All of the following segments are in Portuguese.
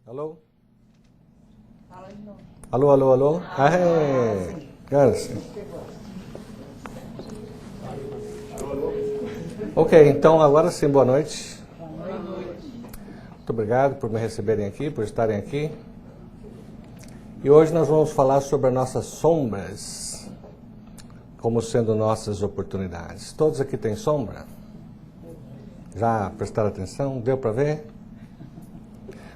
Alô? Fala de novo. Alô, alô, alô? Yes. Ok, então agora sim, boa noite. Boa noite. Muito obrigado por me receberem aqui, por estarem aqui. E hoje nós vamos falar sobre as nossas sombras, como sendo nossas oportunidades. Todos aqui têm sombra? Já prestaram atenção? Deu para ver?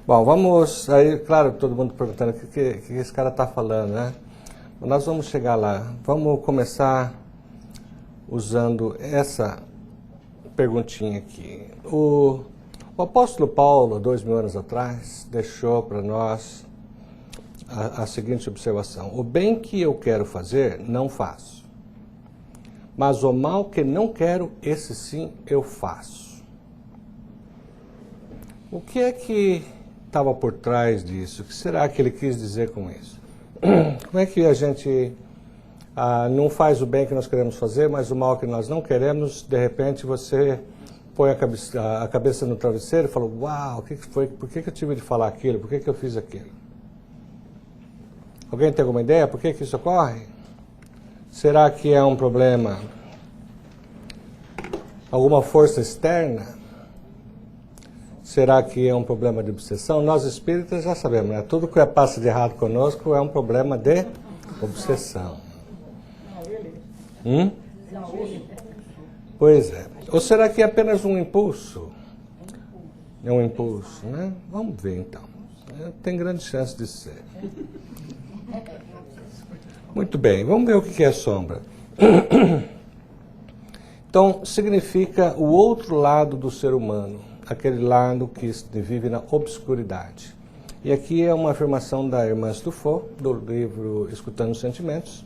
Bom, vamos... Aí, claro, todo mundo perguntando o que esse cara está falando, né? Nós vamos chegar lá. Vamos começar usando essa perguntinha aqui. O apóstolo Paulo, 2000 anos atrás, deixou para nós a seguinte observação: o bem que eu quero fazer, não faço. Mas o mal que não quero, esse sim eu faço. O que é que estava por trás disso? O que será que ele quis dizer com isso? Como é que a gente não faz o bem que nós queremos fazer, mas o mal que nós não queremos, de repente você põe a cabeça no travesseiro e fala: uau, o que foi? Por que eu tive de falar aquilo? Por que eu fiz aquilo? Alguém tem alguma ideia? Por que isso ocorre? Será que é um problema? Alguma força externa? Será que é um problema de obsessão? Nós espíritas já sabemos, né? Tudo que passa de errado conosco é um problema de obsessão. Pois é. Ou será que é apenas um impulso? É um impulso, né? Vamos ver então. Tem grande chance de ser. Muito bem, vamos ver o que é sombra. Então, significa o outro lado do ser humano, aquele lado que vive na obscuridade. E aqui é uma afirmação da irmã Stufo, do livro Escutando os Sentimentos.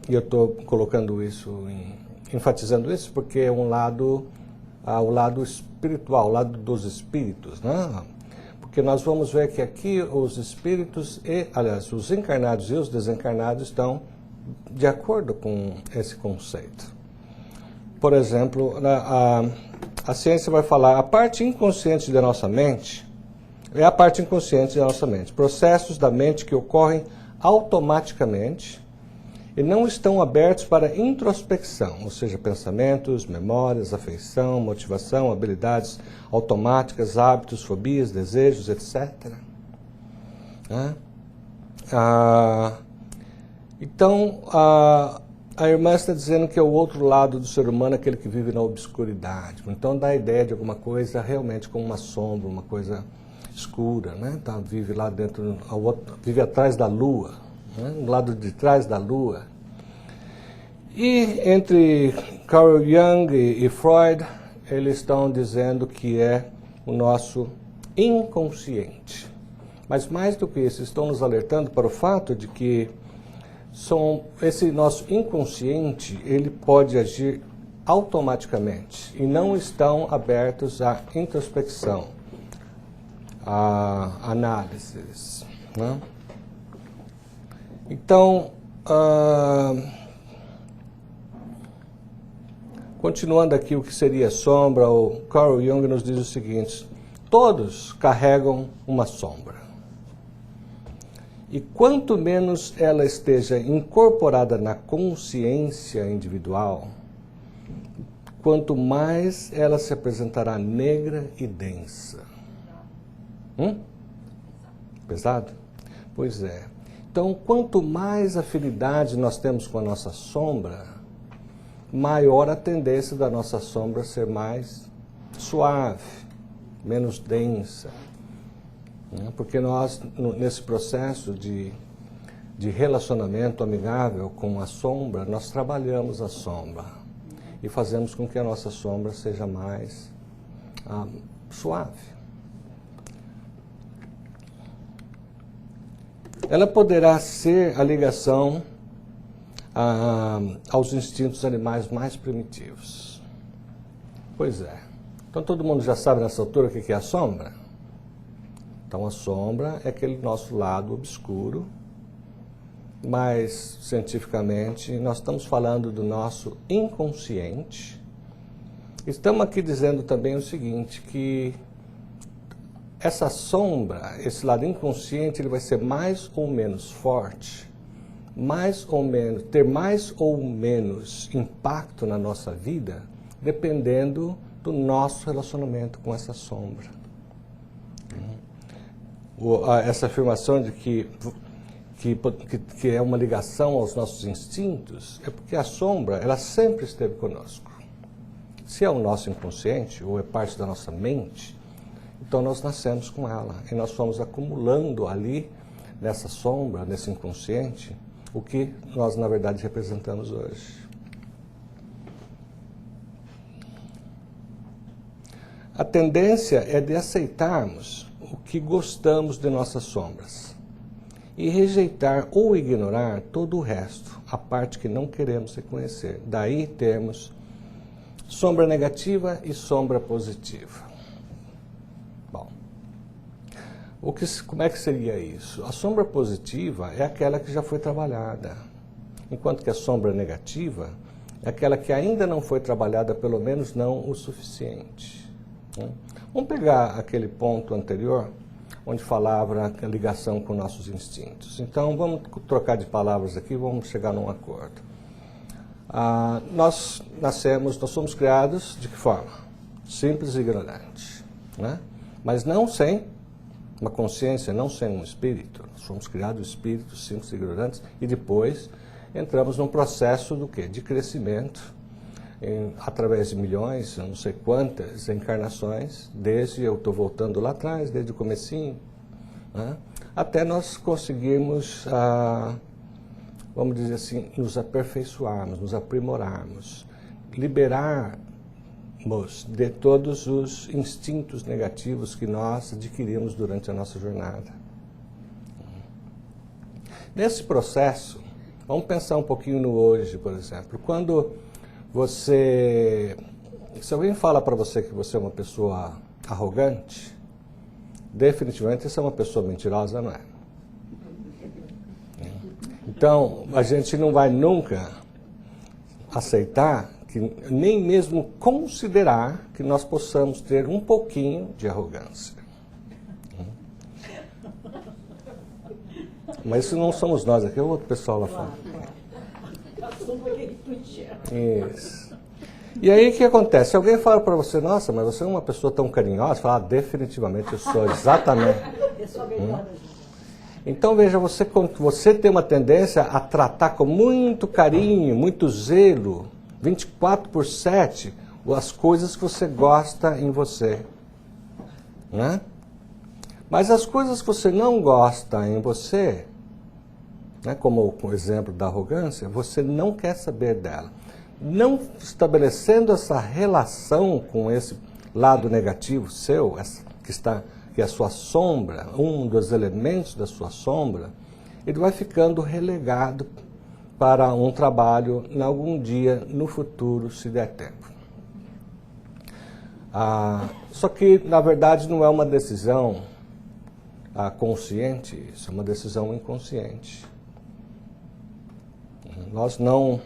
E eu estou colocando isso, enfatizando isso, porque é um lado, o lado espiritual, o lado dos espíritos, né? Porque nós vamos ver que aqui os espíritos, aliás, os encarnados e os desencarnados estão de acordo com esse conceito. Por exemplo, a ciência vai falar, a parte inconsciente da nossa mente é a parte inconsciente da nossa mente. Processos da mente que ocorrem automaticamente e não estão abertos para introspecção, ou seja, pensamentos, memórias, afeição, motivação, habilidades automáticas, hábitos, fobias, desejos, etc. Então, a irmã está dizendo que é o outro lado do ser humano, aquele que vive na obscuridade. Então dá a ideia de alguma coisa realmente como uma sombra, uma coisa escura, né? Então, vive lá dentro, vive atrás da lua, né? Do lado de trás da lua. E entre Carl Jung e Freud, eles estão dizendo que é o nosso inconsciente. Mas mais do que isso, estão nos alertando para o fato de que esse nosso inconsciente, ele pode agir automaticamente e não estão abertos à introspecção, a análises, né? Então, continuando aqui o que seria sombra, o Carl Jung nos diz o seguinte: todos carregam uma sombra. E quanto menos ela esteja incorporada na consciência individual, quanto mais ela se apresentará negra e densa. Pesado? Pois é. Então, quanto mais afinidade nós temos com a nossa sombra, maior a tendência da nossa sombra ser mais suave, menos densa. Porque nós, nesse processo de relacionamento amigável com a sombra, nós trabalhamos a sombra e fazemos com que a nossa sombra seja mais suave. Ela poderá ser a ligação aos instintos animais mais primitivos. Pois é. Então todo mundo já sabe nessa altura o que é a sombra? Então a sombra é aquele nosso lado obscuro, mas cientificamente nós estamos falando do nosso inconsciente. Estamos aqui dizendo também o seguinte, que essa sombra, esse lado inconsciente, ele vai ser mais ou menos forte, ter mais ou menos impacto na nossa vida, dependendo do nosso relacionamento com essa sombra. Essa afirmação de que é uma ligação aos nossos instintos, é porque a sombra, ela sempre esteve conosco. Se é o nosso inconsciente, ou é parte da nossa mente, então nós nascemos com ela, e nós fomos acumulando ali, nessa sombra, nesse inconsciente, o que nós, na verdade, representamos hoje. A tendência é de aceitarmos o que gostamos de nossas sombras e rejeitar ou ignorar todo o resto, a parte que não queremos reconhecer. Daí temos sombra negativa e sombra positiva. Bom, como é que seria isso? A sombra positiva é aquela que já foi trabalhada, enquanto que a sombra negativa é aquela que ainda não foi trabalhada, pelo menos não o suficiente. Vamos pegar aquele ponto anterior, onde falava a ligação com nossos instintos. Então, vamos trocar de palavras aqui, vamos chegar num acordo. Nós somos criados de que forma? Simples e ignorantes, né? Mas não sem uma consciência, não sem um espírito. Nós fomos criados espíritos simples e ignorantes e depois entramos num processo do quê? De crescimento, através de milhões, não sei quantas encarnações, desde eu estou voltando lá atrás, desde o comecinho, né? Até nós conseguirmos, vamos dizer assim, nos aperfeiçoarmos, nos aprimorarmos, liberarmos de todos os instintos negativos que nós adquirimos durante a nossa jornada. Nesse processo, vamos pensar um pouquinho no hoje, por exemplo. Quando se alguém fala para você que você é uma pessoa arrogante, definitivamente você é uma pessoa mentirosa, não é? Então, a gente não vai nunca aceitar, nem mesmo considerar que nós possamos ter um pouquinho de arrogância. Mas isso não somos nós, aqui é o outro pessoal lá fora. Isso. E aí o que acontece? Se alguém fala para você, nossa, mas você é uma pessoa tão carinhosa, fala, definitivamente eu sou, exatamente. Então veja, você tem uma tendência a tratar com muito carinho, muito zelo, 24/7, as coisas que você gosta em você, né? Mas as coisas que você não gosta em você, né, como o exemplo da arrogância, você não quer saber dela. Não estabelecendo essa relação com esse lado negativo seu, que é a sua sombra, um dos elementos da sua sombra, ele vai ficando relegado para um trabalho em algum dia no futuro, se der tempo. Só que, na verdade, não é uma decisão consciente, isso é uma decisão inconsciente. Nós não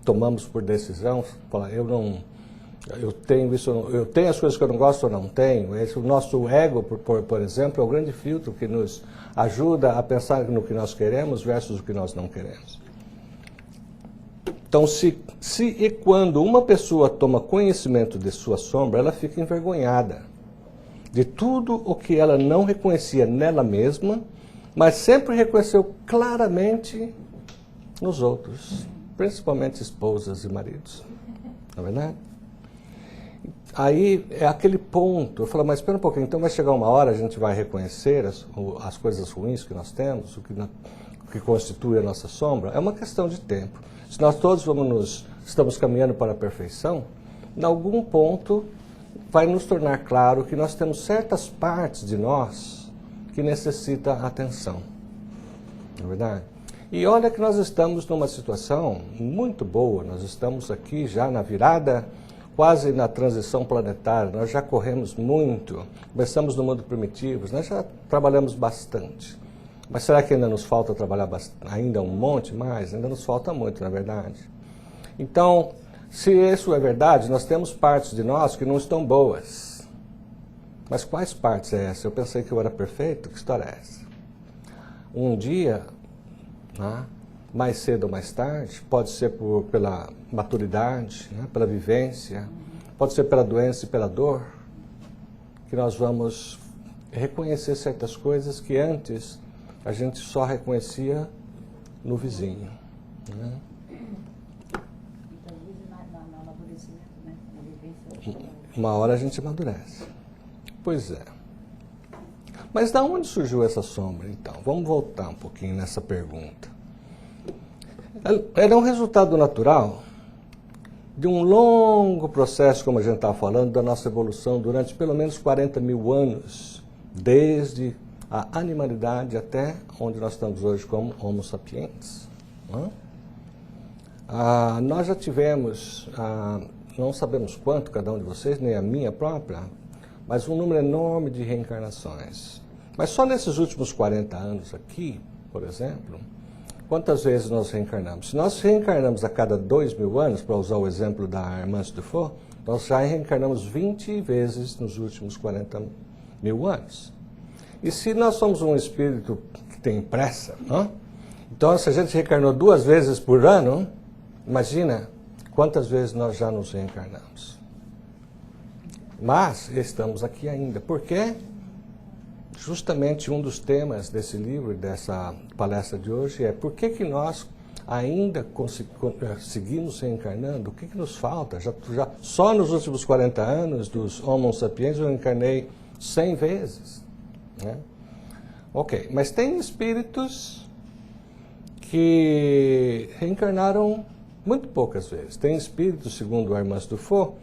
tomamos por decisão, falar, eu tenho isso, eu tenho as coisas que eu não gosto ou não tenho. O nosso ego, por exemplo, é o grande filtro que nos ajuda a pensar no que nós queremos versus o que nós não queremos. Então, se e quando uma pessoa toma conhecimento de sua sombra, ela fica envergonhada de tudo o que ela não reconhecia nela mesma, mas sempre reconheceu claramente nos outros, principalmente esposas e maridos. Não é verdade? Aí é aquele ponto, eu falo, mas espera um pouquinho, então vai chegar uma hora, a gente vai reconhecer as coisas ruins que nós temos, o que constitui a nossa sombra, é uma questão de tempo. Se nós todos estamos caminhando para a perfeição, em algum ponto vai nos tornar claro que nós temos certas partes de nós que necessitam atenção. Não é verdade? E olha que nós estamos numa situação muito boa, nós estamos aqui já na virada, quase na transição planetária, nós já corremos muito, começamos no mundo primitivo, nós já trabalhamos bastante. Mas será que ainda nos falta trabalhar ainda um monte mais? Ainda nos falta muito, na verdade. Então, se isso é verdade, nós temos partes de nós que não estão boas. Mas quais partes é essa? Eu pensei que eu era perfeito? Que história é essa? Um dia, né, mais cedo ou mais tarde, pode ser pela maturidade, né, pela vivência, pode ser pela doença e pela dor, que nós vamos reconhecer certas coisas que antes a gente só reconhecia no vizinho. Né? No amadurecimento, né? Na vivência. Uma hora a gente amadurece. Pois é. Mas da onde surgiu essa sombra, então? Vamos voltar um pouquinho nessa pergunta. Ela é um resultado natural de um longo processo, como a gente estava falando, da nossa evolução durante pelo menos 40 mil anos, desde a animalidade até onde nós estamos hoje como Homo sapiens. Nós já tivemos, não sabemos quanto, cada um de vocês, nem a minha própria, mas um número enorme de reencarnações. Mas só nesses últimos 40 anos aqui, por exemplo, quantas vezes nós reencarnamos? Se nós reencarnamos a cada 2.000 anos, para usar o exemplo da Hermance Dufour, nós já reencarnamos 20 vezes nos últimos 40 mil anos. E se nós somos um espírito que tem pressa, não? Então se a gente reencarnou 2 vezes por ano, imagina quantas vezes nós já nos reencarnamos. Mas estamos aqui ainda. Por quê? Justamente um dos temas desse livro e dessa palestra de hoje é por que nós ainda seguimos reencarnando? O que nos falta? Já só nos últimos 40 anos dos Homo sapiens eu reencarnei 100 vezes. Né? Ok, mas tem espíritos que reencarnaram muito poucas vezes. Tem espíritos, segundo a Hermance Dufour,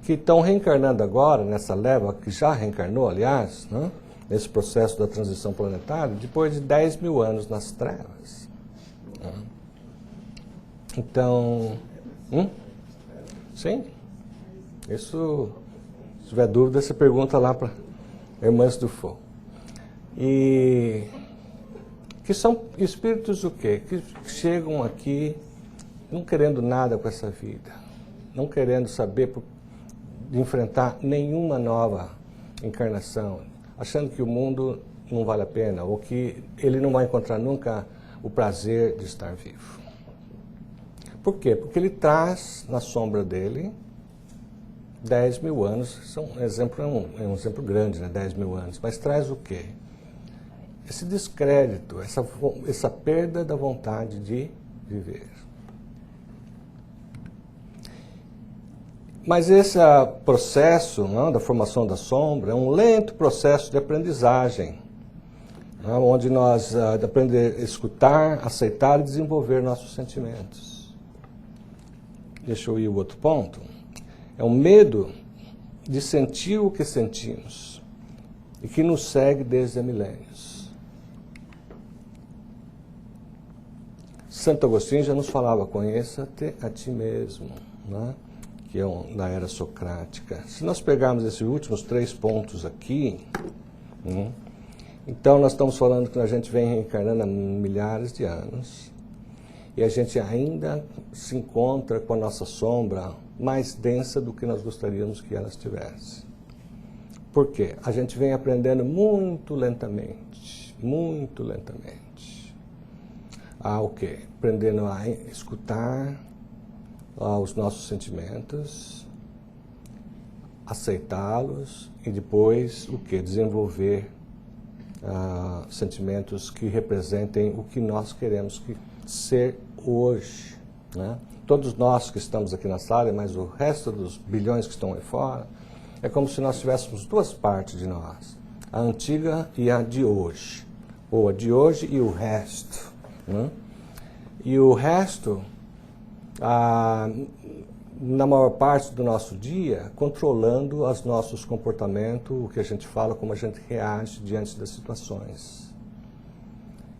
que estão reencarnando agora, nessa leva que já reencarnou, aliás, né? Nesse processo da transição planetária, depois de 10.000 anos nas trevas. Então, sim, isso, se tiver dúvida, você pergunta lá para Hermance Dufour. E que são espíritos o quê? Que chegam aqui não querendo nada com essa vida, não querendo saber de enfrentar nenhuma nova encarnação, achando que o mundo não vale a pena, ou que ele não vai encontrar nunca o prazer de estar vivo. Por quê? Porque ele traz na sombra dele 10.000 anos, é um exemplo grande, né? 10.000 anos, mas traz o quê? Esse descrédito, essa perda da vontade de viver. Mas esse processo, não, da formação da sombra é um lento processo de aprendizagem, não, onde nós aprendemos a escutar, aceitar e desenvolver nossos sentimentos. Deixa eu ir ao outro ponto. É o medo de sentir o que sentimos e que nos segue desde há milênios. Santo Agostinho já nos falava, conheça-te a ti mesmo, né? Que é da era socrática. Se nós pegarmos esses últimos 3 pontos aqui, então nós estamos falando que a gente vem reencarnando há milhares de anos e a gente ainda se encontra com a nossa sombra mais densa do que nós gostaríamos que ela estivesse. Por quê? A gente vem aprendendo muito lentamente, muito lentamente. O quê? Aprendendo a escutar os nossos sentimentos, aceitá-los e depois o que? Desenvolver sentimentos que representem o que nós queremos ser hoje. Né? Todos nós que estamos aqui na sala, mas o resto dos bilhões que estão aí fora, é como se nós tivéssemos 2 partes de nós, a antiga e a de hoje, ou a de hoje e o resto. Né? E o resto, na maior parte do nosso dia, controlando os nossos comportamentos, o que a gente fala, como a gente reage diante das situações.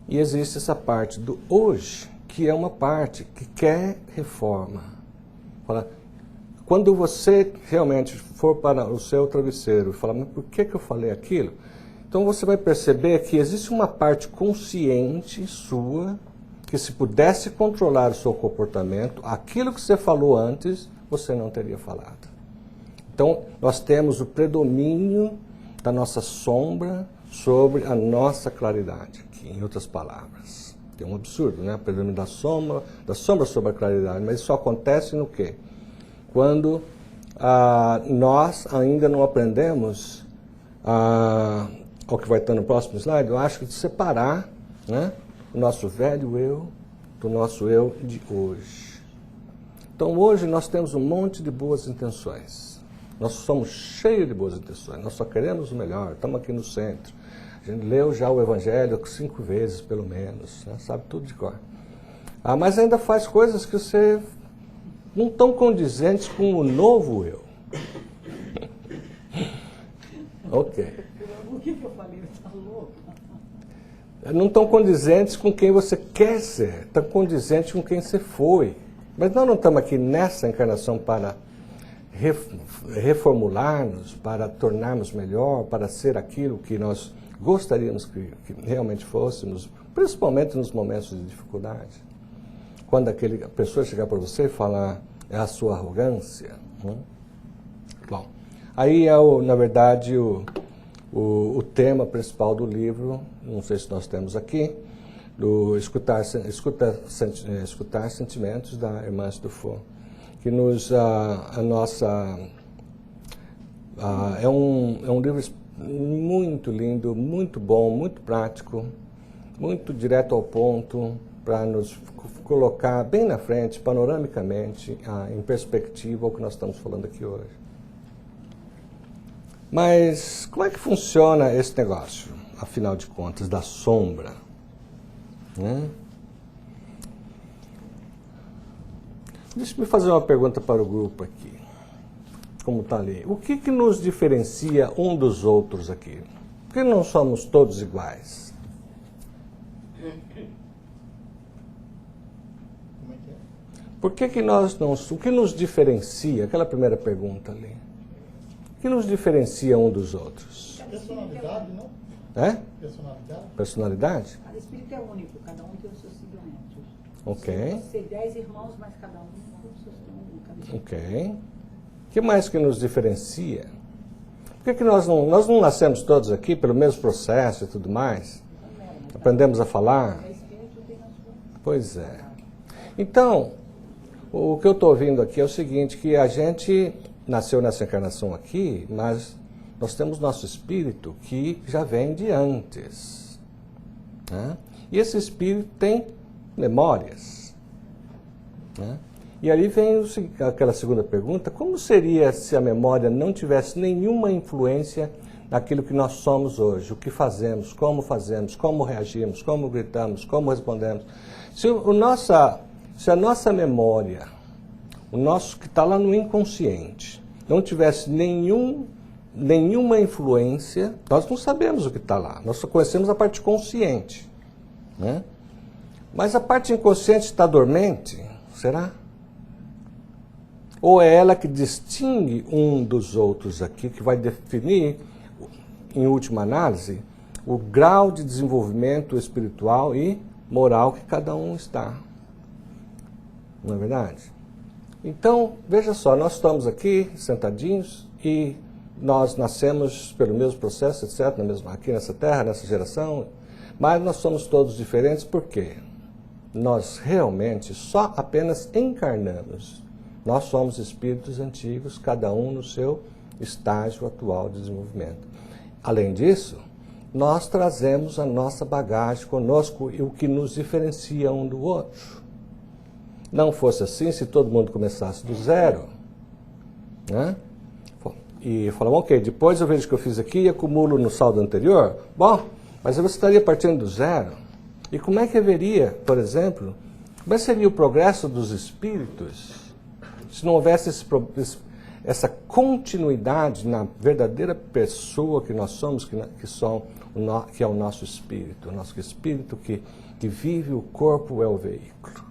E existe essa parte do hoje, que é uma parte que quer reforma. Quando você realmente for para o seu travesseiro e falar, mas por que eu falei aquilo? Então você vai perceber que existe uma parte consciente sua que se pudesse controlar o seu comportamento, aquilo que você falou antes, você não teria falado. Então, nós temos o predomínio da nossa sombra sobre a nossa claridade, aqui, em outras palavras. É um absurdo, né? O predomínio da sombra sobre a claridade, mas isso acontece no quê? Quando nós ainda não aprendemos, o que vai estar no próximo slide, eu acho que de separar, né, o nosso velho eu do nosso eu de hoje. Então hoje nós temos um monte de boas intenções. Nós somos cheios de boas intenções, nós só queremos o melhor, estamos aqui no centro. A gente leu já o Evangelho 5 vezes, pelo menos, né? Sabe tudo de cor. Mas ainda faz coisas que você não estão condizentes com o novo eu. Ok. O que eu falei? Está louco? Não estão condizentes com quem você quer ser, estão condizentes com quem você foi. Mas nós não estamos aqui nessa encarnação para reformular-nos, para tornarmos melhor, para ser aquilo que nós gostaríamos que realmente fôssemos, principalmente nos momentos de dificuldade. Quando a pessoa chegar para você e falar, é a sua arrogância. Bom, aí é, na verdade, o tema principal do livro, não sei se nós temos aqui, do escutar sentimentos da irmã Dufour, que nos é um livro muito lindo, muito bom, muito prático, muito direto ao ponto, para nos colocar bem na frente, panoramicamente, em perspectiva o que nós estamos falando aqui hoje. Mas como é que funciona esse negócio, afinal de contas, da sombra? Né? Deixa-me fazer uma pergunta para o grupo aqui, como está ali. O que nos diferencia um dos outros aqui? Por que não somos todos iguais? Por que nós não... O que nos diferencia? Aquela primeira pergunta ali. O que nos diferencia um dos outros? Personalidade, não? É? Personalidade. Personalidade? Cada espírito é único, cada um tem os seus segmentos. Ok. Pode ser 10 irmãos, mas cada um tem os seus segmentos. Ok. O que mais que nos diferencia? Por que nós não nascemos todos aqui pelo mesmo processo e tudo mais? Aprendemos a falar? Pois é. Então, o que eu estou ouvindo aqui é o seguinte, que a gente nasceu nessa encarnação aqui, mas nós temos nosso espírito que já vem de antes. Né? E esse espírito tem memórias. Né? E ali vem aquela segunda pergunta, como seria se a memória não tivesse nenhuma influência naquilo que nós somos hoje, o que fazemos, como reagimos, como gritamos, como respondemos. Se a nossa memória, o nosso que está lá no inconsciente, não tivesse nenhuma influência, nós não sabemos o que está lá, nós só conhecemos a parte consciente. Né? Mas a parte inconsciente está dormente, será? Ou é ela que distingue um dos outros aqui, que vai definir, em última análise, o grau de desenvolvimento espiritual e moral que cada um está. Não é verdade? Então, veja só, nós estamos aqui sentadinhos e nós nascemos pelo mesmo processo, etc., aqui nessa terra, nessa geração, mas nós somos todos diferentes, por quê? Nós realmente só apenas encarnamos. Nós somos espíritos antigos, cada um no seu estágio atual de desenvolvimento. Além disso, nós trazemos a nossa bagagem conosco e o que nos diferencia um do outro. Não fosse assim, se todo mundo começasse do zero, né? E falava, ok, depois eu vejo o que eu fiz aqui e acumulo no saldo anterior, bom, mas eu estaria partindo do zero. E como é que haveria, por exemplo, como é que seria o progresso dos espíritos se não houvesse essa continuidade na verdadeira pessoa que nós somos, que é o nosso espírito que vive, o corpo é o veículo.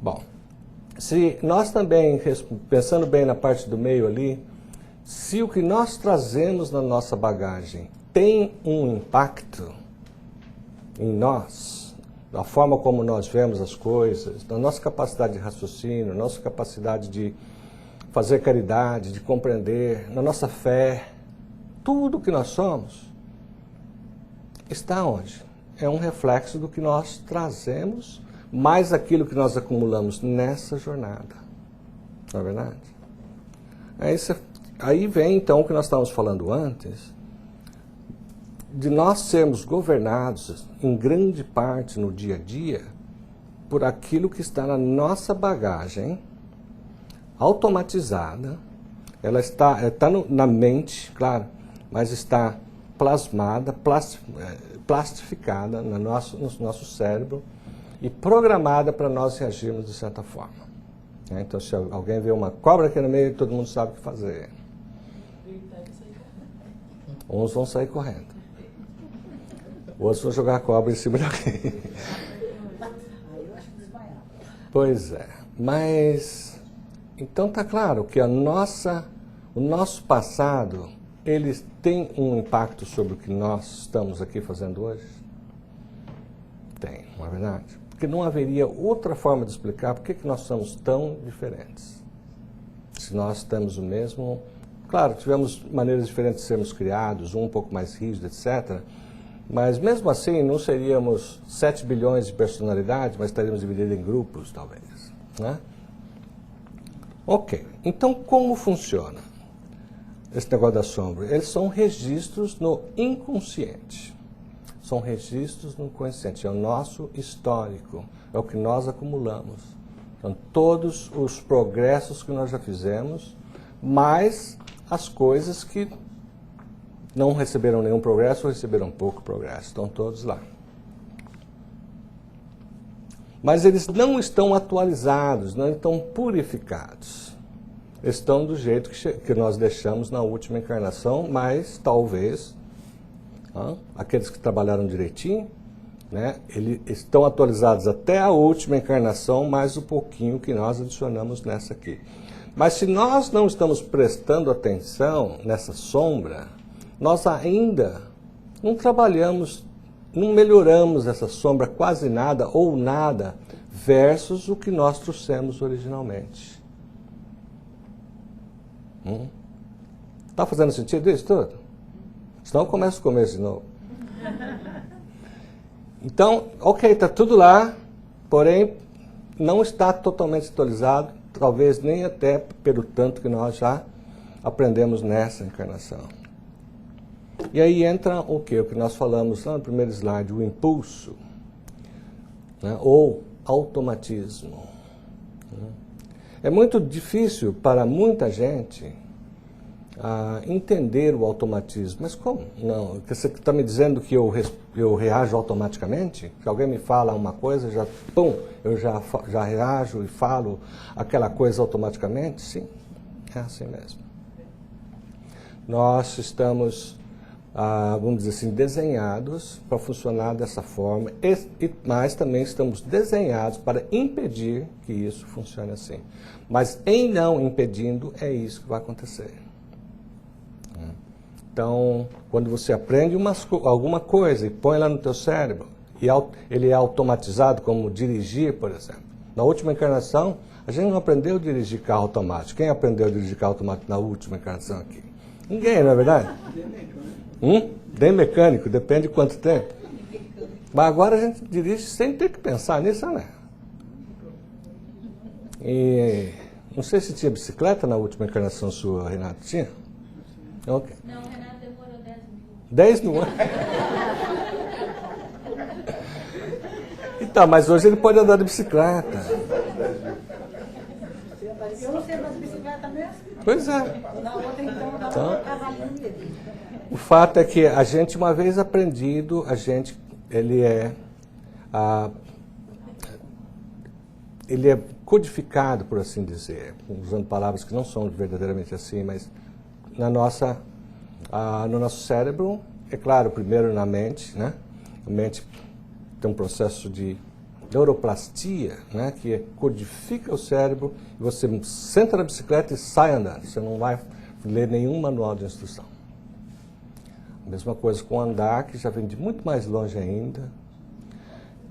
Bom, se nós também, pensando bem na parte do meio ali, se o que nós trazemos na nossa bagagem tem um impacto em nós, na forma como nós vemos as coisas, na nossa capacidade de raciocínio, na nossa capacidade de fazer caridade, de compreender, na nossa fé, tudo que nós somos está onde? É um reflexo do que nós trazemos, mais aquilo que nós acumulamos nessa jornada. Não é verdade? Aí vem então o que nós estávamos falando antes, de nós sermos governados em grande parte no dia a dia por aquilo que está na nossa bagagem automatizada. Ela está na mente, claro, mas está plasmada, plastificada no nosso cérebro e programada para nós reagirmos de certa forma. Então, se alguém vê uma cobra aqui no meio, todo mundo sabe o que fazer. Uns vão sair correndo. Outros vão jogar a cobra em cima de alguém. Pois é. Mas, então está claro que o nosso passado, ele tem um impacto sobre o que nós estamos aqui fazendo hoje? Tem, não é verdade? Porque não haveria outra forma de explicar por que nós somos tão diferentes. Se nós temos o mesmo... Claro, tivemos maneiras diferentes de sermos criados, um pouco mais rígido, etc. Mas mesmo assim, não seríamos 7 bilhões de personalidades, mas estaríamos divididos em grupos, talvez. Né? Ok, então como funciona esse negócio da sombra? Eles são registros no inconsciente. São registros no inconsciente, é o nosso histórico, é o que nós acumulamos. Então, todos os progressos que nós já fizemos, mais as coisas que não receberam nenhum progresso ou receberam pouco progresso. Estão todos lá. Mas eles não estão atualizados, não estão purificados. Estão do jeito que nós deixamos na última encarnação, mas talvez aqueles que trabalharam direitinho, né, eles estão atualizados até a última encarnação, mais um pouquinho que nós adicionamos nessa aqui. Mas se nós não estamos prestando atenção nessa sombra, nós ainda não trabalhamos, não melhoramos essa sombra quase nada ou nada versus o que nós trouxemos originalmente. Está fazendo sentido isso tudo? Senão começa o começo de novo. Então, ok, está tudo lá, porém não está totalmente atualizado, talvez nem até pelo tanto que nós já aprendemos nessa encarnação. E aí entra o quê? O que nós falamos lá no primeiro slide, o impulso, né? Ou automatismo. É muito difícil para muita gente entender o automatismo. Mas como? Não, você está me dizendo que eu reajo automaticamente? Que alguém me fala uma coisa, eu já reajo e falo aquela coisa automaticamente? Sim, é assim mesmo. Nós estamos, vamos dizer assim, desenhados para funcionar dessa forma, mas também estamos desenhados para impedir que isso funcione assim. Mas em não impedindo, é isso que vai acontecer. Então, quando você aprende alguma coisa e põe lá no teu cérebro, e ele é automatizado, como dirigir, por exemplo. Na última encarnação, a gente não aprendeu a dirigir carro automático. Quem aprendeu a dirigir carro automático na última encarnação aqui? Ninguém, não é verdade? Nem mecânico, depende de quanto tempo. Mas agora a gente dirige sem ter que pensar nisso, né? E não sei se tinha bicicleta na última encarnação sua, Renato. Tinha? Ok. Não, o Renato demorou 10 mil anos? Então, mas hoje ele pode andar de bicicleta. Eu não sei mais bicicleta mesmo. Pois é. Na outra, então, um cavalinho mesmo. O fato é que a gente, uma vez aprendido, ele é codificado, por assim dizer, usando palavras que não são verdadeiramente assim, mas no nosso cérebro, é claro, primeiro na mente, né? A mente tem um processo de neuroplastia, né? Que codifica o cérebro, e você senta na bicicleta e sai andando, você não vai ler nenhum manual de instrução. A mesma coisa com andar, que já vem de muito mais longe ainda.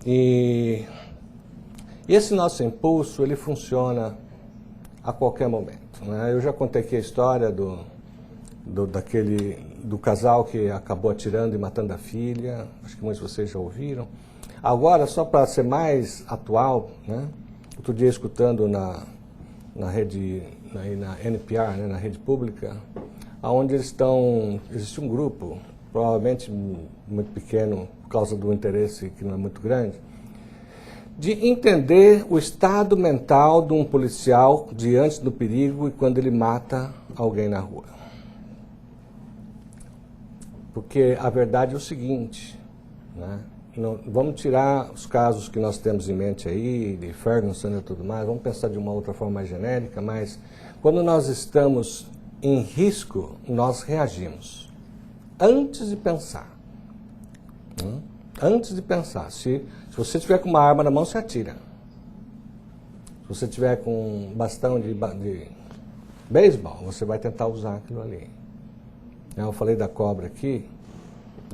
E esse nosso impulso, ele funciona a qualquer momento, né? Eu já contei aqui a história do casal que acabou atirando e matando a filha, acho que muitos de vocês já ouviram. Agora, só para ser mais atual, né? Outro dia escutando na rede, na NPR, né? Na rede pública, onde existe um grupo, provavelmente muito pequeno, por causa do interesse que não é muito grande, de entender o estado mental de um policial diante do perigo e quando ele mata alguém na rua. Porque a verdade é o seguinte, né? Vamos tirar os casos que nós temos em mente aí, de Ferguson e tudo mais, vamos pensar de uma outra forma mais genérica, mas quando nós estamos em risco, nós reagimos antes de pensar. Antes de pensar. Se você tiver com uma arma na mão, você atira. Se você tiver com um bastão de beisebol, você vai tentar usar aquilo ali. Eu falei da cobra aqui,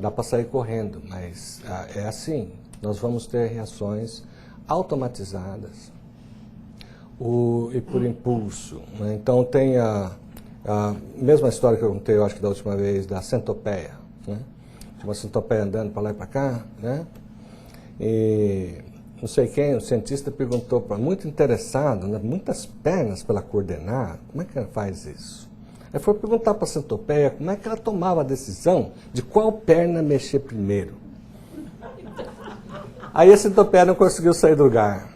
dá para sair correndo, mas é assim, nós vamos ter reações automatizadas e por impulso, né? Então tem a mesma história que eu contei, eu acho que da última vez, da centopeia, né? Uma centopeia andando para lá e para cá, né? E não sei quem, o cientista perguntou, muito interessado, né? Muitas pernas para ela coordenar, como é que ela faz isso? Aí foi perguntar para a centopeia como é que ela tomava a decisão de qual perna mexer primeiro. Aí a centopeia não conseguiu sair do lugar.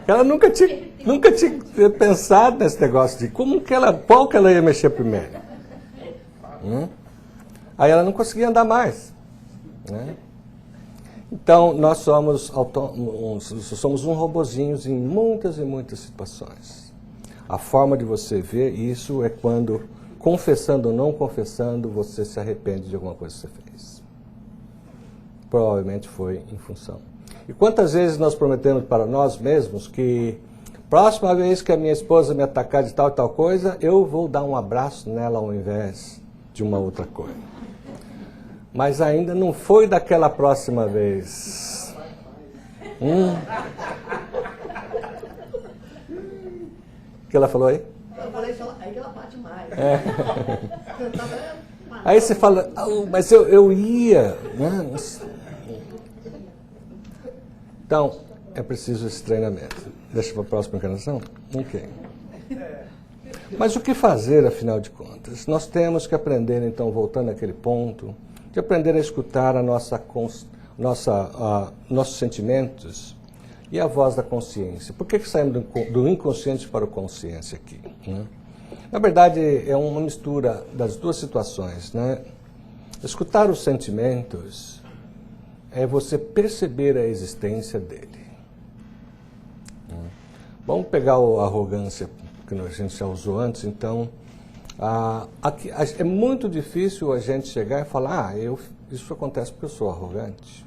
Ela nunca tinha pensado nesse negócio de qual que ela ia mexer primeiro. Aí ela não conseguia andar mais, né? Então, nós somos um robozinhos em muitas e muitas situações. A forma de você ver isso é quando, confessando ou não confessando, você se arrepende de alguma coisa que você fez. Provavelmente foi em função. E quantas vezes nós prometemos para nós mesmos que, próxima vez que a minha esposa me atacar de tal e tal coisa, eu vou dar um abraço nela ao invés de uma outra coisa. Mas ainda não foi daquela próxima vez. O que ela falou aí? Eu falei só, aí que ela bate mais. Aí você fala, mas eu ia. Né? Então, é preciso esse treinamento. Deixa para a próxima encarnação? Ok. Mas o que fazer, afinal de contas? Nós temos que aprender, então, voltando àquele ponto, de aprender a escutar nossos sentimentos e a voz da consciência. Por que saímos do inconsciente para o consciente aqui? Né? Na verdade, é uma mistura das duas situações, né? Escutar os sentimentos é você perceber a existência dele. Vamos pegar a arrogância que a gente já usou antes, então. É muito difícil a gente chegar e falar, isso acontece porque eu sou arrogante.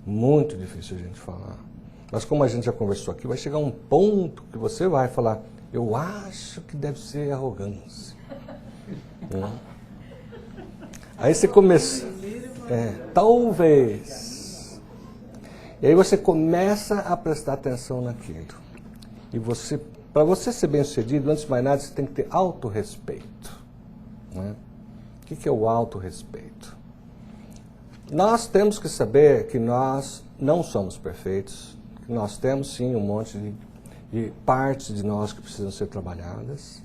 Muito difícil a gente falar. Mas como a gente já conversou aqui, vai chegar um ponto que você vai falar, eu acho que deve ser arrogância. Aí você começa, talvez. E aí você começa a prestar atenção naquilo. E para você ser bem-sucedido, antes de mais nada, você tem que ter autorrespeito. Né? O que é o autorrespeito? Nós temos que saber que nós não somos perfeitos, que nós temos sim um monte de partes de nós que precisam ser trabalhadas,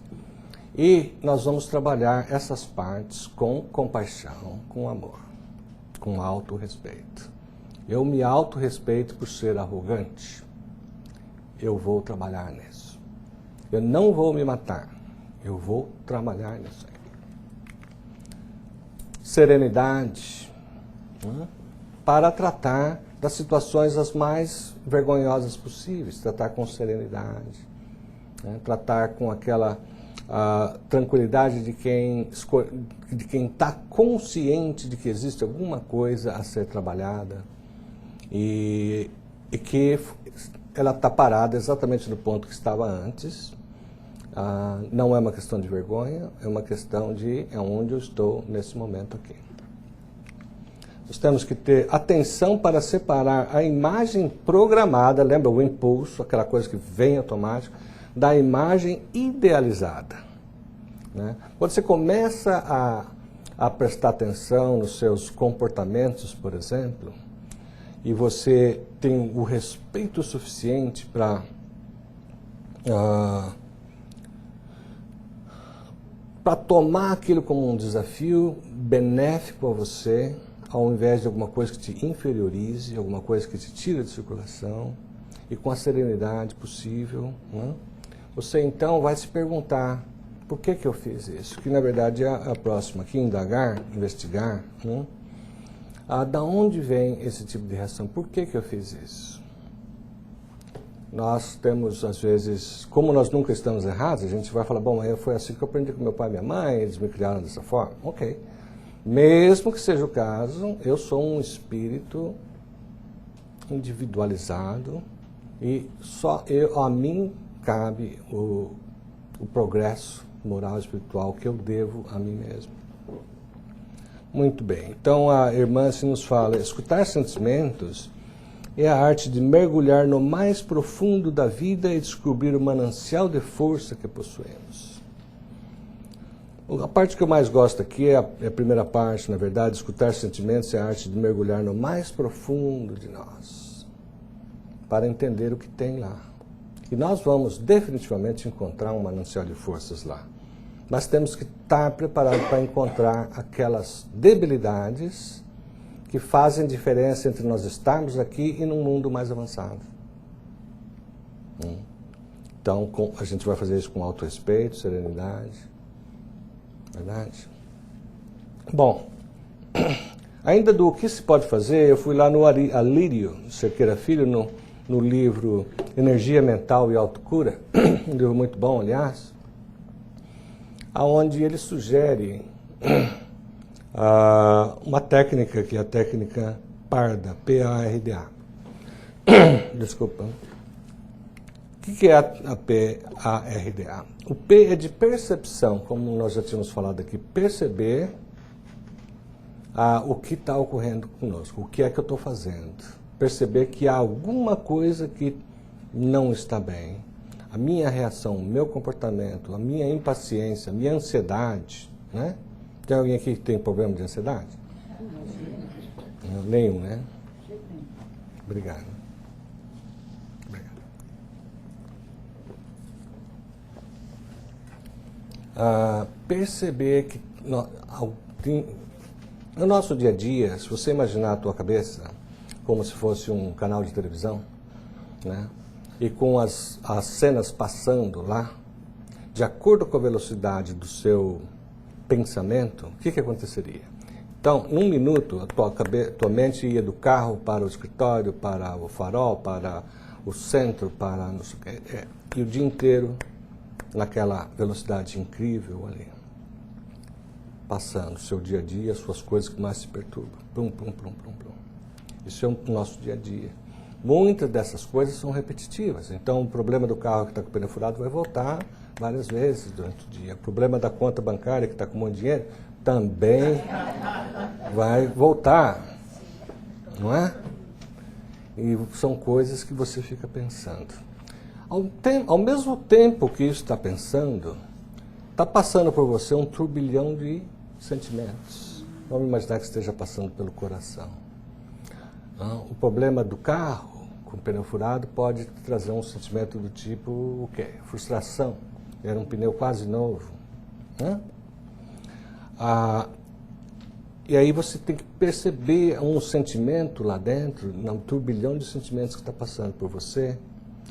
e nós vamos trabalhar essas partes com compaixão, com amor, com autorrespeito. Eu me autorrespeito por ser arrogante, eu vou trabalhar nisso. Eu não vou me matar, eu vou trabalhar nisso aí. Serenidade, né? Para tratar das situações as mais vergonhosas possíveis, tratar com serenidade, né? Tratar com aquela tranquilidade de quem está consciente de que existe alguma coisa a ser trabalhada e que ela está parada exatamente no ponto que estava antes. Não é uma questão de vergonha, é uma questão de onde eu estou nesse momento aqui. Nós temos que ter atenção para separar a imagem programada, lembra o impulso, aquela coisa que vem automático, da imagem idealizada. né? Quando você começa a prestar atenção nos seus comportamentos, por exemplo, e você tem o respeito suficiente para tomar aquilo como um desafio benéfico a você, ao invés de alguma coisa que te inferiorize, alguma coisa que te tira de circulação, e com a serenidade possível, né? Você então vai se perguntar, por que eu fiz isso? Que na verdade é a próxima aqui, indagar, investigar, né? Da onde vem esse tipo de reação? Por que eu fiz isso? Nós temos, às vezes, como nós nunca estamos errados, a gente vai falar, bom, foi assim que eu aprendi com meu pai e minha mãe, eles me criaram dessa forma. Ok. Mesmo que seja o caso, eu sou um espírito individualizado e só a mim cabe o progresso moral e espiritual que eu devo a mim mesmo. Muito bem. Então a irmã se nos fala, escutar sentimentos é a arte de mergulhar no mais profundo da vida e descobrir o manancial de força que possuímos. A parte que eu mais gosto aqui é a primeira parte, na verdade, escutar sentimentos é a arte de mergulhar no mais profundo de nós, para entender o que tem lá. E nós vamos definitivamente encontrar um manancial de forças lá. Mas temos que estar preparados para encontrar aquelas debilidades que fazem diferença entre nós estarmos aqui e num mundo mais avançado. Então, a gente vai fazer isso com autorrespeito, serenidade. Verdade? Bom, ainda do que se pode fazer, eu fui lá no Alírio Cerqueira Filho, no livro Energia Mental e Autocura, um livro muito bom, aliás, onde ele sugere uma técnica que é a técnica PARDA, P-A-R-D-A. Desculpa. O que é a P-A-R-D-A? O P é de percepção, como nós já tínhamos falado aqui, perceber o que está ocorrendo conosco, o que é que eu estou fazendo. Perceber que há alguma coisa que não está bem. A minha reação, o meu comportamento, a minha impaciência, a minha ansiedade, né? Tem alguém aqui que tem problema de ansiedade? Não, nenhum, né? Obrigado. Perceber que no nosso dia a dia, se você imaginar a tua cabeça como se fosse um canal de televisão, né? E com as cenas passando lá, de acordo com a velocidade do seu pensamento, o que aconteceria? Então, num minuto, a tua mente ia do carro para o escritório, para o farol, para o centro, para não sei o quê, e o dia inteiro naquela velocidade incrível ali, passando o seu dia a dia, as suas coisas que mais se perturbam. Plum, plum, plum, plum, plum. Isso é o nosso dia a dia. Muitas dessas coisas são repetitivas. Então, o problema do carro que está com o pneu furado vai voltar várias vezes durante o dia. O problema da conta bancária que está com um monte de dinheiro também vai voltar. Não é? E são coisas que você fica pensando. Ao mesmo tempo que isso está pensando, está passando por você um turbilhão de sentimentos. Vamos imaginar que esteja passando pelo coração. O problema do carro com o pneu furado pode trazer um sentimento do tipo, o quê? Frustração. Era um pneu quase novo. E aí você tem que perceber um sentimento lá dentro, um turbilhão de sentimentos que está passando por você.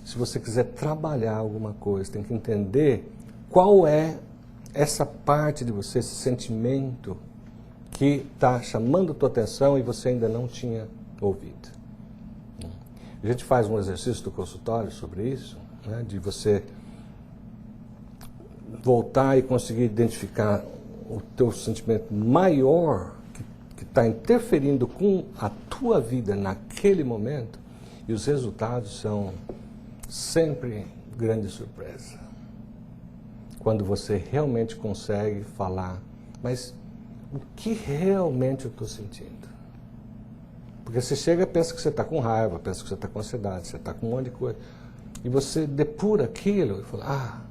Se você quiser trabalhar alguma coisa, tem que entender qual é essa parte de você, esse sentimento que está chamando a tua atenção e você ainda não tinha ouvido. A gente faz um exercício do consultório sobre isso, né, de você voltar e conseguir identificar o teu sentimento maior que está interferindo com a tua vida naquele momento, e os resultados são sempre grande surpresa. Quando você realmente consegue falar, mas o que realmente eu estou sentindo? Porque você chega e pensa que você está com raiva, pensa que você está com ansiedade, você está com um monte de coisa. E você depura aquilo e fala,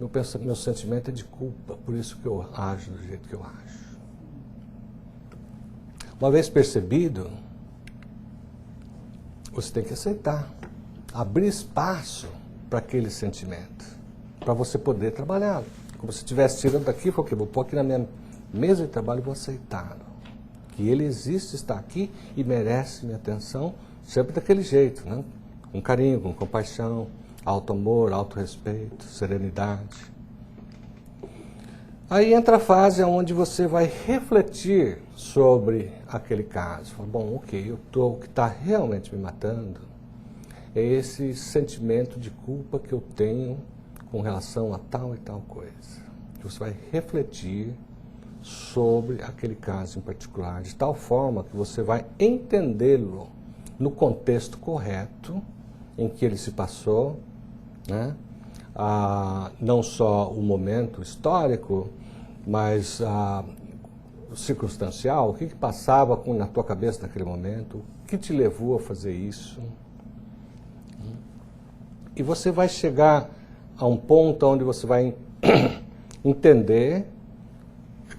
meu sentimento é de culpa, por isso que eu ajo do jeito que eu ajo. Uma vez percebido, você tem que aceitar, abrir espaço para aquele sentimento, para você poder trabalhá-lo. Como se estivesse tirando daqui, vou pôr aqui na minha mesa de trabalho e vou aceitá-lo. Que ele existe, está aqui e merece minha atenção, sempre daquele jeito, né? Com carinho, com compaixão, alto amor, alto respeito, serenidade. Aí entra a fase onde você vai refletir sobre aquele caso. Fala, bom, ok, o que está realmente me matando é esse sentimento de culpa que eu tenho com relação a tal e tal coisa. Você vai refletir sobre aquele caso em particular, de tal forma que você vai entendê-lo no contexto correto em que ele se passou, né? Não só o momento histórico, mas circunstancial, o que passava na tua cabeça naquele momento, o que te levou a fazer isso. E você vai chegar a um ponto onde você vai entender,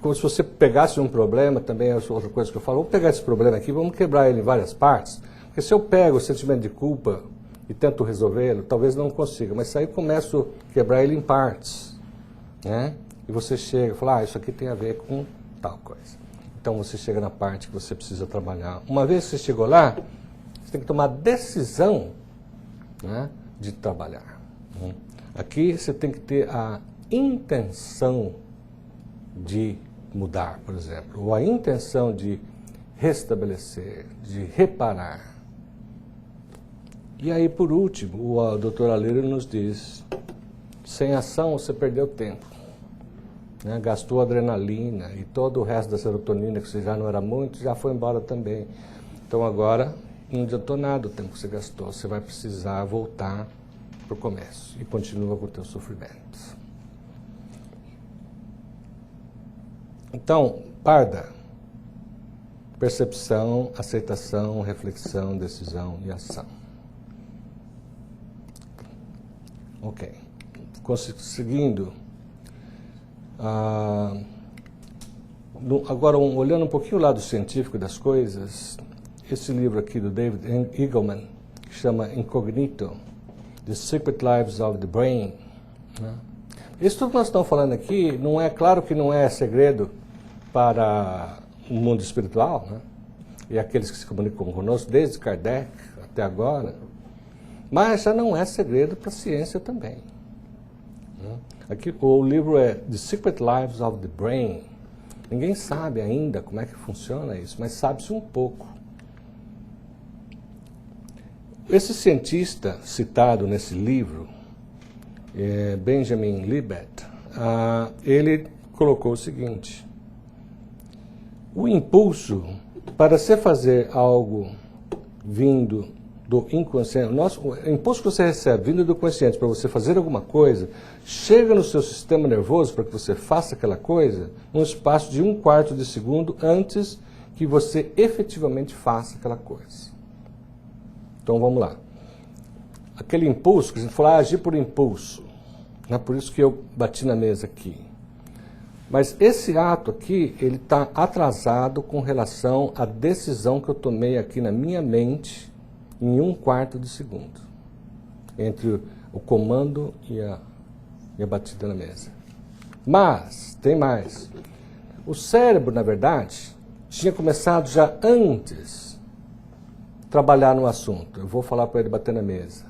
como se você pegasse um problema, também é outra coisa que eu falo, vamos pegar esse problema aqui, vamos quebrar ele em várias partes, porque se eu pego o sentimento de culpa e tento resolvê-lo, talvez não consiga, mas aí eu começo a quebrar ele em partes, né? E você chega e fala, isso aqui tem a ver com tal coisa. Então você chega na parte que você precisa trabalhar. Uma vez que você chegou lá, você tem que tomar a decisão, né, de trabalhar. Aqui você tem que ter a intenção de mudar, por exemplo, ou a intenção de restabelecer, de reparar. E aí, por último, o Dr. Alírio nos diz, sem ação você perdeu tempo, né? Gastou adrenalina e todo o resto da serotonina, que você já não era muito, já foi embora também. Então agora, não adiantou nada o tempo que você gastou, você vai precisar voltar para o começo e continua com o teu sofrimento. Então, Parda, percepção, aceitação, reflexão, decisão e ação. Ok. Seguindo, agora olhando um pouquinho o lado científico das coisas, esse livro aqui do David Eagleman, que chama Incognito, The Secret Lives of the Brain, né? Isso tudo que nós estamos falando aqui, não é claro que não é segredo para o mundo espiritual, né? E aqueles que se comunicam conosco, desde Kardec até agora, mas já não é segredo para a ciência também, né? Aqui o livro é The Secret Lives of the Brain. Ninguém sabe ainda como é que funciona isso, mas sabe-se um pouco. Esse cientista citado nesse livro, Benjamin Libet, ele colocou o seguinte: o impulso para se fazer algo vindo do inconsciente, o impulso que você recebe vindo do consciente para você fazer alguma coisa, chega no seu sistema nervoso para que você faça aquela coisa num espaço de 1/4 de segundo antes que você efetivamente faça aquela coisa. Então vamos lá. Aquele impulso, que a gente fala, agir por impulso. Não é por isso que eu bati na mesa aqui. Mas esse ato aqui, ele está atrasado com relação à decisão que eu tomei aqui na minha mente em 1/4 de segundo. Entre o comando e a batida na mesa. Mas, tem mais. O cérebro, na verdade, tinha começado já antes trabalhar no assunto. Eu vou falar para ele bater na mesa.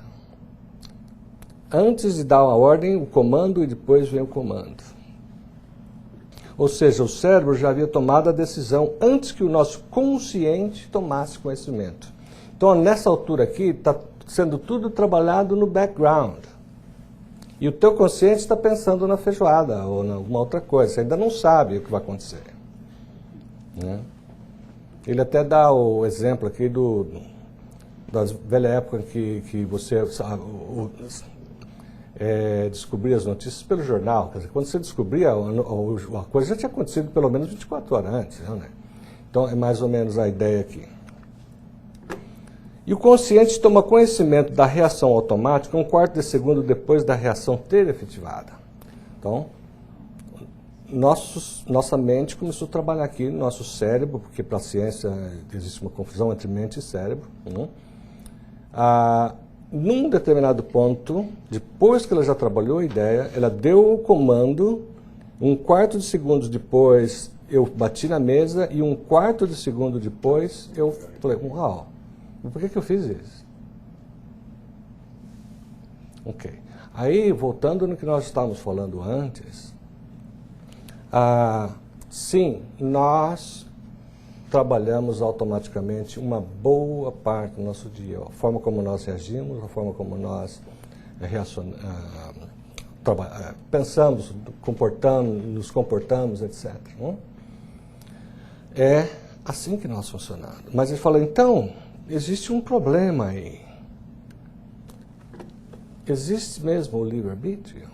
Antes de dar a ordem, o comando, e depois vem o comando. Ou seja, o cérebro já havia tomado a decisão antes que o nosso consciente tomasse conhecimento. Então, nessa altura aqui, está sendo tudo trabalhado no background. E o teu consciente está pensando na feijoada ou em alguma outra coisa. Você ainda não sabe o que vai acontecer, né? Ele até dá o exemplo aqui da velha época que você descobria as notícias pelo jornal. Quer dizer, quando você descobria, a coisa já tinha acontecido pelo menos 24 horas antes, né? Então é mais ou menos a ideia aqui. E o consciente toma conhecimento da reação automática 1/4 de segundo depois da reação ter efetivada. Então, nossa mente começou a trabalhar aqui no nosso cérebro, porque para a ciência existe uma confusão entre mente e cérebro. Né? Num determinado ponto, depois que ela já trabalhou a ideia, ela deu o comando, um quarto de segundo depois eu bati na mesa e um quarto de segundo depois eu falei, uau, por que eu fiz isso? Ok. Aí, voltando no que nós estávamos falando antes, sim, nós trabalhamos automaticamente uma boa parte do nosso dia. A forma como nós reagimos, a forma como nós pensamos, nos comportamos, etc. Não? É assim que nós funcionamos. Mas ele falou, então, existe um problema aí. Existe mesmo o livre-arbítrio?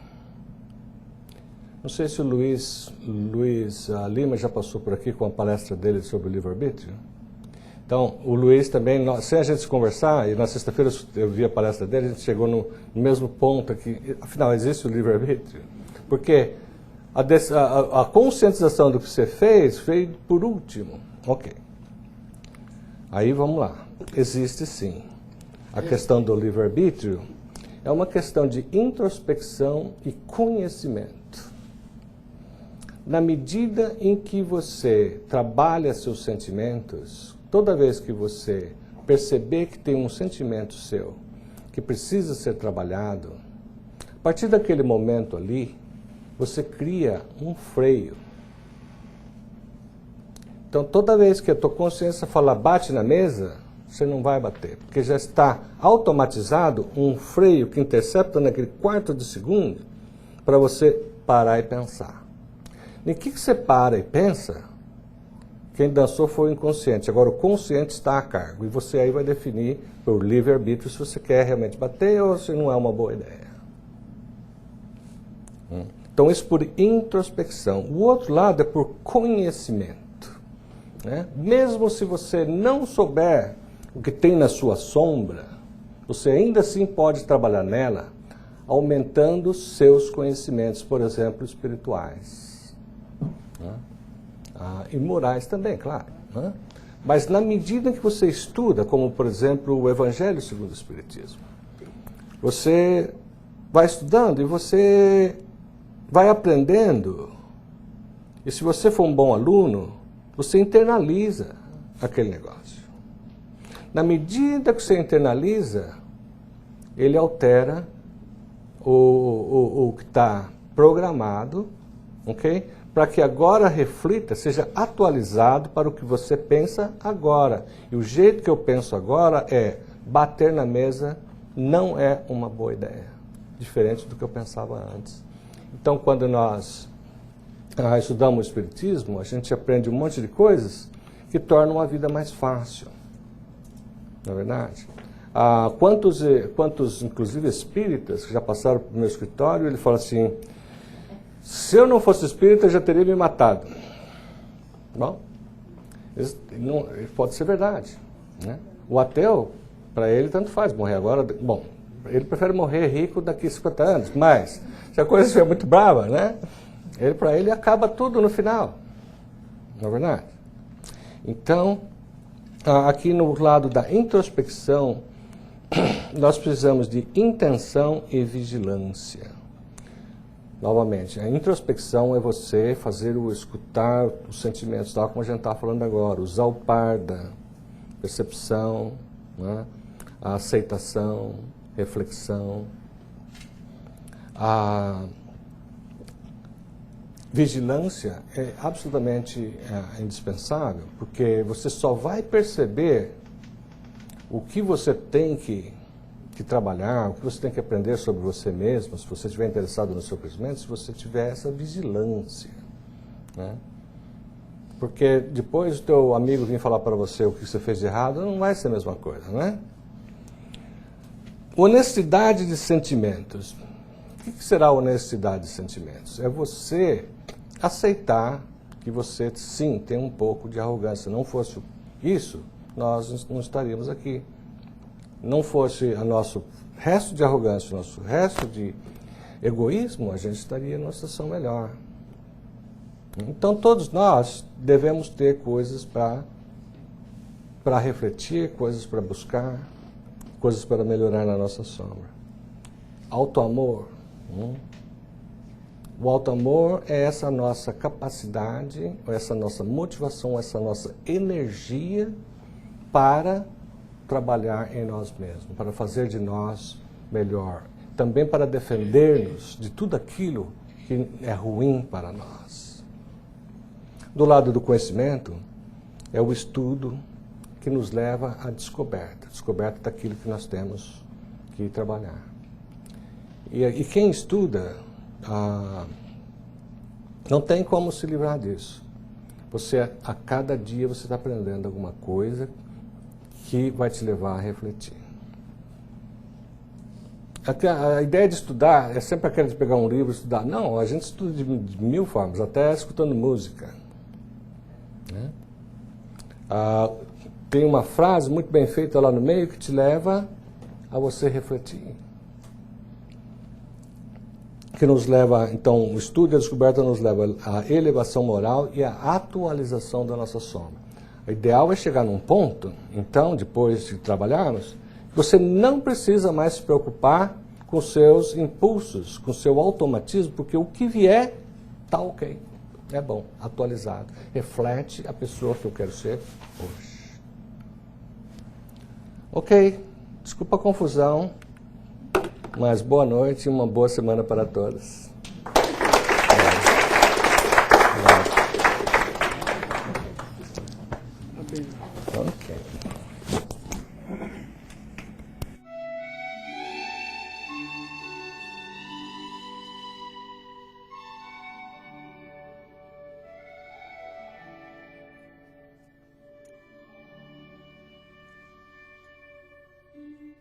Não sei se o Luiz Lima já passou por aqui com a palestra dele sobre o livre-arbítrio. Então, o Luiz também, sem a gente conversar, e na sexta-feira eu vi a palestra dele, a gente chegou no mesmo ponto aqui. Afinal, existe o livre-arbítrio? Porque a conscientização do que você fez veio por último. Ok. Aí vamos lá. Existe sim. A questão do livre-arbítrio é uma questão de introspecção e conhecimento. Na medida em que você trabalha seus sentimentos, toda vez que você perceber que tem um sentimento seu que precisa ser trabalhado, a partir daquele momento ali, você cria um freio. Então, toda vez que a tua consciência falar bate na mesa, você não vai bater, porque já está automatizado um freio que intercepta naquele quarto de segundo para você parar e pensar. Em que você para e pensa, quem dançou foi o inconsciente. Agora o consciente está a cargo. E você aí vai definir por livre-arbítrio se você quer realmente bater ou se não é uma boa ideia. Então isso por introspecção. O outro lado é por conhecimento. Né? Mesmo se você não souber o que tem na sua sombra, você ainda assim pode trabalhar nela, aumentando seus conhecimentos, por exemplo, espirituais. E morais também, claro. Né? Mas na medida que você estuda, como por exemplo o Evangelho segundo o Espiritismo, você vai estudando e você vai aprendendo. E se você for um bom aluno, você internaliza aquele negócio. Na medida que você internaliza, ele altera o que está programado, ok? Para que agora reflita, seja atualizado para o que você pensa agora. E o jeito que eu penso agora é bater na mesa não é uma boa ideia, diferente do que eu pensava antes. Então, quando nós estudamos o Espiritismo, a gente aprende um monte de coisas que tornam a vida mais fácil, não é verdade? Quantos, inclusive, espíritas que já passaram pelo meu escritório, ele fala assim, se eu não fosse espírita, eu já teria me matado. Bom, pode ser verdade. Né? O ateu, para ele, tanto faz morrer agora. Bom, ele prefere morrer rico daqui a 50 anos, mas se a coisa estiver muito brava, né? Para ele acaba tudo no final. Não é verdade? Então, aqui no lado da introspecção, nós precisamos de intenção e vigilância. Novamente, a introspecção é você escutar os sentimentos, tal como a gente está falando agora, usar o parda, percepção, né? A aceitação, reflexão. A vigilância é absolutamente indispensável, porque você só vai perceber o que você tem que trabalhar, o que você tem que aprender sobre você mesmo, se você estiver interessado no seu crescimento, se você tiver essa vigilância. Né? Porque depois o teu amigo vir falar para você o que você fez de errado, não vai ser a mesma coisa, né? Honestidade de sentimentos. O que será honestidade de sentimentos? É você aceitar que você, sim, tem um pouco de arrogância. Se não fosse isso, nós não estaríamos aqui. Não fosse o nosso resto de arrogância, o nosso resto de egoísmo, a gente estaria numa situação melhor. Então todos nós devemos ter coisas para refletir, coisas para buscar, coisas para melhorar na nossa sombra. Autoamor. O autoamor é essa nossa capacidade, essa nossa motivação, essa nossa energia para trabalhar em nós mesmos, para fazer de nós melhor. Também para defender-nos de tudo aquilo que é ruim para nós. Do lado do conhecimento, é o estudo que nos leva à descoberta daquilo que nós temos que trabalhar. E quem estuda, não tem como se livrar disso. A cada dia você está aprendendo alguma coisa que vai te levar a refletir. A ideia de estudar é sempre aquela de pegar um livro e estudar. Não, a gente estuda de mil formas, até escutando música. Né? Tem uma frase muito bem feita lá no meio que te leva a você refletir. Que nos leva, então, o estudo e a descoberta nos leva à elevação moral e à atualização da nossa sombra. O ideal é chegar num ponto, então, depois de trabalharmos, que você não precisa mais se preocupar com seus impulsos, com seu automatismo, porque o que vier está ok, é bom, atualizado, reflete a pessoa que eu quero ser hoje. Ok, desculpa a confusão. Mas boa noite e uma boa semana para todos. Ok.